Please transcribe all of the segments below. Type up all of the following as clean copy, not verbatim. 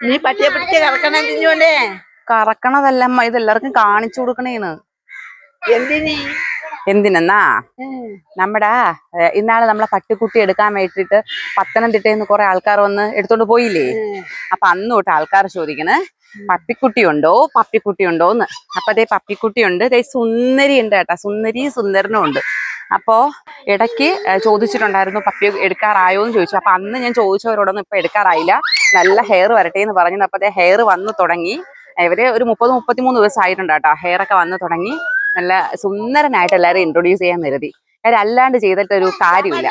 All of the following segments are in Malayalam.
നീ പട്ടിയെ പിടിച്ച് കറക്കണം തിരിഞ്ഞോണ്ടേ. കറക്കണതല്ലമ്മ, ഇതെല്ലാവർക്കും കാണിച്ചു കൊടുക്കണേന്ന്. എന്തിനീ? എന്തിനെന്നാ, നമ്മുടെ ഇന്നാള് നമ്മളെ പട്ടിക്കുട്ടി എടുക്കാൻ വേണ്ടിട്ട് പത്തനംതിട്ടയിൽ നിന്ന് കുറെ ആൾക്കാർ വന്ന് എടുത്തോണ്ട് പോയില്ലേ. അപ്പൊ അന്ന് തൊട്ട് ആൾക്കാർ ചോദിക്കണേ പപ്പിക്കുട്ടി ഉണ്ടോന്ന്. അപ്പൊ അതേ പപ്പിക്കുട്ടി ഉണ്ട്, ദേ സുന്ദരി ഉണ്ട് കേട്ടാ, സുന്ദരി സുന്ദരനും ഉണ്ട്. അപ്പോ ഇടയ്ക്ക് ചോദിച്ചിട്ടുണ്ടായിരുന്നു പപ്പി എടുക്കാറായോ എന്ന് ചോദിച്ചു. അപ്പൊ അന്ന് ഞാൻ ചോദിച്ചവരോടൊന്നും ഇപ്പൊ എടുക്കാറായില്ല, നല്ല ഹെയർ വരട്ടെ എന്ന് പറഞ്ഞു. അപ്പൊ അതേ ഹെയർ വന്നു തുടങ്ങി. ഇവര് ഒരു 30-33 ദിവസം ആയിട്ടുണ്ട് കേട്ടോ, ഹെയർ ഒക്കെ വന്നു തുടങ്ങി. നല്ല സുന്ദരനായിട്ട് എല്ലാവരും ഇൻട്രൊഡ്യൂസ് ചെയ്യാൻ കരുതി. അല്ലാണ്ട് ചെയ്തിട്ടൊരു കാര്യമില്ല.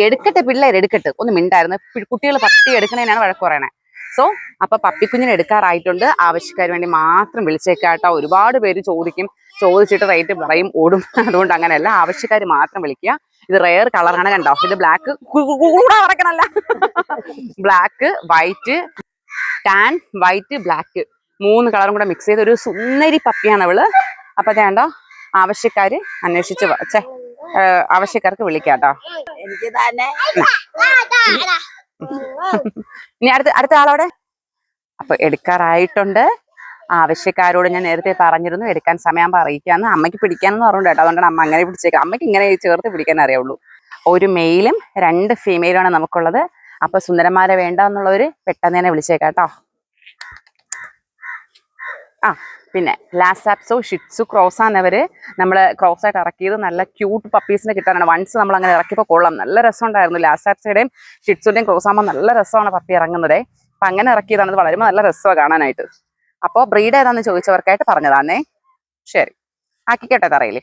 എടുക്കട്ടെ, പിള്ളേർ എടുക്കട്ടെ, ഒന്ന് മിണ്ടായിരുന്നു. കുട്ടികൾ പട്ടി എടുക്കണേനാണ് വഴക്ക് പറയണേ. സോ അപ്പൊ പപ്പിക്കുഞ്ഞിനെ എടുക്കാറായിട്ടുണ്ട്, ആവശ്യക്കാർ വേണ്ടി മാത്രം വിളിച്ചേക്കാട്ടോ. ഒരുപാട് പേര് ചോദിച്ചിട്ട് റേറ്റ് പറയും, ഓടും. അതുകൊണ്ട് അങ്ങനെയല്ല, ആവശ്യക്കാർ മാത്രം വിളിക്കുക. ഇത് റെയർ കളറാണ്, കണ്ടോ. ഇത് ബ്ലാക്ക് പറയണല്ല, black white, tan white black 3 കളറും കൂടെ മിക്സ് ചെയ്ത് ഒരു സുന്ദരി പപ്പിയാണ് അവള്. അപ്പൊ വേണ്ടോ, ആവശ്യക്കാര് അന്വേഷിച്ച് ആവശ്യക്കാർക്ക് വിളിക്കാട്ടോ. എനിക്ക് തന്നെ. ഇനി അടുത്ത ആളവിടെ. അപ്പൊ എടുക്കാറായിട്ടുണ്ട്. ആവശ്യക്കാരോട് ഞാൻ നേരത്തെ പറഞ്ഞിരുന്നു എടുക്കാൻ സമയമാകുമ്പോൾ അറിയിക്കാന്ന്. അമ്മയ്ക്ക് പിടിക്കാനെന്ന് പറഞ്ഞു കേട്ടോ, അതുകൊണ്ടാണ് അമ്മ അങ്ങനെ പിടിച്ചേക്കാം. അമ്മയ്ക്ക് ഇങ്ങനെ ചേർത്ത് പിടിക്കാൻ അറിയാവുള്ളൂ. ഒരു മെയിലും 2 ഫീമെയിലുമാണ് നമുക്കുള്ളത്. അപ്പൊ സുന്ദരന്മാരെ വേണ്ട എന്നുള്ളവര് പെട്ടെന്ന് തന്നെ വിളിച്ചേക്കാട്ടോ. പിന്നെ ലാസാപ്സോ ഷിറ്റ്സു ക്രോസ് ആണവര് നമ്മൾ ക്രോസ് ആയിട്ട് ഇറക്കിയത്. നല്ല ക്യൂട്ട് പപ്പീസിനെ കിട്ടാനാണ്. വൺസ് നമ്മൾ അങ്ങനെ ഇറക്കിയപ്പോൾ കൊള്ളാം, നല്ല രസമുണ്ടായിരുന്നു. ലാസാപ്സയുടെയും ഷിറ്റ്സുടെയും ക്രോസ് ആകുമ്പോൾ നല്ല രസമാണ് പപ്പി ഇറങ്ങുന്നത്. അപ്പൊ അങ്ങനെ ഇറക്കിയതാണ്. ഇത് വളരുമ്പോൾ നല്ല രസമാണ് കാണാനായിട്ട്. അപ്പോൾ ബ്രീഡ് ഏതാന്ന് ചോദിച്ചവർക്കായിട്ട് പറഞ്ഞതാന്നേ. ശരി, ആക്കിക്കോട്ടെ തറയില്.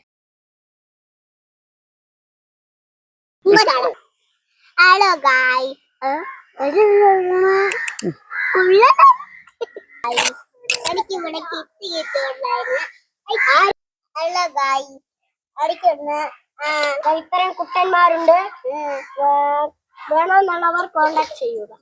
എനിക്ക് ഇവിടെ കിട്ടിയിട്ടുണ്ടായിരുന്നു. ഇത്തരം കുട്ടന്മാരുണ്ട്, വേണമെന്നുള്ളവർ കോണ്ടാക്ട് ചെയ്യുക.